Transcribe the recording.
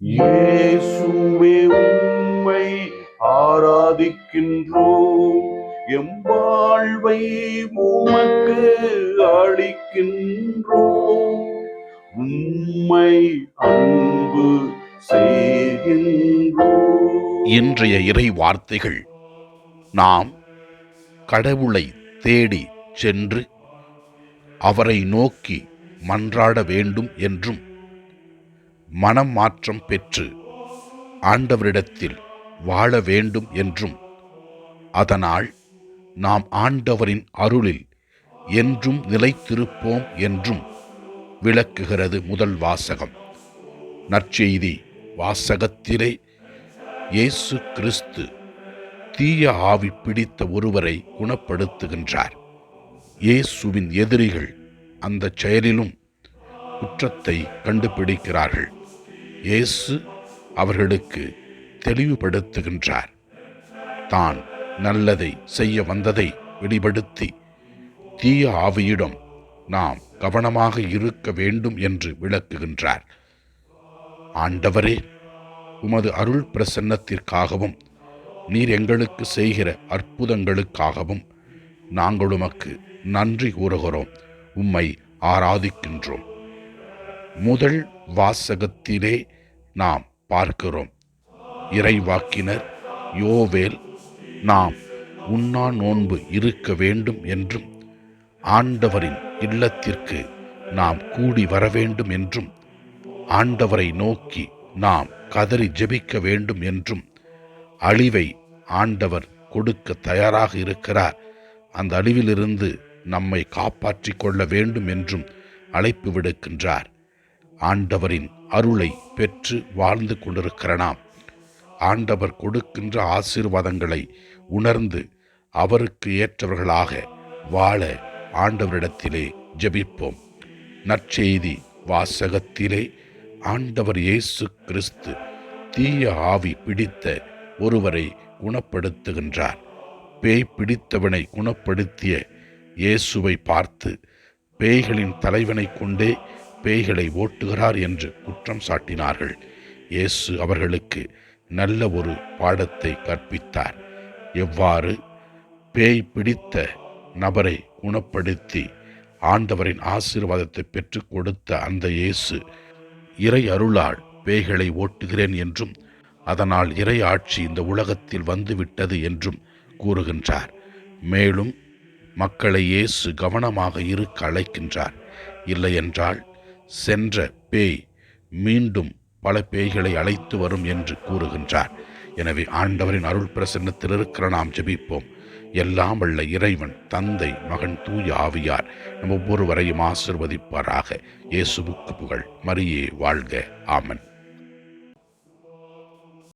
இயேசுவே உம்மை ஆராதிக்கின்றோம், எம் வாழ்வை உமக்கு அளிக்கின்றோம், உம்மை அன்பு செய்கின்றோம். இன்றைய இறை வார்த்தைகள், நாம் கடவுளை தேடி சென்று அவரை நோக்கி மன்றாட வேண்டும் என்றும், மனம் மாற்றம் பெற்று ஆண்டவரிடத்தில் வாழ வேண்டும் என்றும், அதனால் நாம் ஆண்டவரின் அருளில் என்றும் நிலைத்திருப்போம் என்றும் விளக்குகிறது முதல் வாசகம். நற்செய்தி வாசகத்திலே இயேசு கிறிஸ்து தீய ஆவி பிடித்த ஒருவரை குணப்படுத்துகின்றார். இயேசுவின் எதிரிகள் அந்த செயலிலும் குற்றத்தை கண்டுபிடிக்கிறார்கள். இயேசு அவர்களுக்கு தெளிவுபடுத்துகின்றார். தான் நல்லதை செய்ய வந்ததை வெளிப்படுத்தி தீய ஆவியிடம் நாம் கவனமாக இருக்க வேண்டும் என்று விளக்குகின்றார். ஆண்டவரே, உமது அருள் பிரசன்னத்திற்காகவும் நீர் எங்களுக்கு செய்கிற அற்புதங்களுக்காகவும் நாங்கள் உமக்கு நன்றி கூறுகிறோம், உம்மை ஆராதிக்கின்றோம். முதல் வாசகத்திலே நாம் பார்க்கிறோம், இறைவாக்கினர் யோவேல் நாம் உண்ணா நோன்பு இருக்க வேண்டும் என்றும், ஆண்டவரின் இல்லத்திற்கு நாம் கூடி வர வேண்டும் என்றும், ஆண்டவரை நோக்கி நாம் கதறி ஜெபிக்க வேண்டும் என்றும், அழிவை ஆண்டவர் கொடுக்க தயாராக இருக்கிறார், அந்த அழிவிலிருந்து நம்மை காப்பாற்றிக் கொள்ள வேண்டும் என்றும் அழைப்பு விடுக்கின்றார். ஆண்டவரின் அருளை பெற்று வாழ்ந்து கொண்டிருக்கிற நாம் ஆண்டவர் கொடுக்கின்ற ஆசீர்வாதங்களை உணர்ந்து அவருக்கு ஏற்றவர்களாக வாழ ஆண்டவரிடத்திலே ஜெபிப்போம். நற்செய்தி வாசகத்திலே ஆண்டவர் இயேசு கிறிஸ்து தீய ஆவி பிடித்த ஒருவரை குணப்படுத்துகின்றார். பேய் பிடித்தவனை குணப்படுத்திய இயேசுவை பார்த்து, பேய்களின் தலைவனை கொண்டே பேய்களை ஓட்டுகிறார் என்று குற்றம் சாட்டினார்கள். இயேசு அவர்களுக்கு நல்ல ஒரு பாடத்தை கற்பித்தார். எவ்வாறு பேய் பிடித்த நபரை குணப்படுத்தி ஆண்டவரின் ஆசீர்வாதத்தை பெற்றுக் கொடுத்த அந்த இயேசு இறை அருளால் பேய்களை ஓட்டுகிறேன் என்றும், அதனால் இறை ஆட்சி இந்த உலகத்தில் வந்துவிட்டது என்றும் கூறுகின்றார். மேலும் மக்களை இயேசு கவனமாக இருக்க அழைக்கின்றார். இல்லையென்றால் சென்ற பேய் மீண்டும் பல பேய்களை அழைத்து வரும் என்று கூறுகின்றார். எனவே ஆண்டவரின் அருள் பிரசன்னத்தில் இருக்கிற நாம் ஜெபிப்போம். எல்லாம் வல்ல இறைவன் தந்தை, மகன், தூய ஆவியார் நம் ஒவ்வொருவரையும் ஆசிர்வதிப்பாராக. இயேசுவுக்கு புகழ். மரியே வாழ்க. ஆமன்.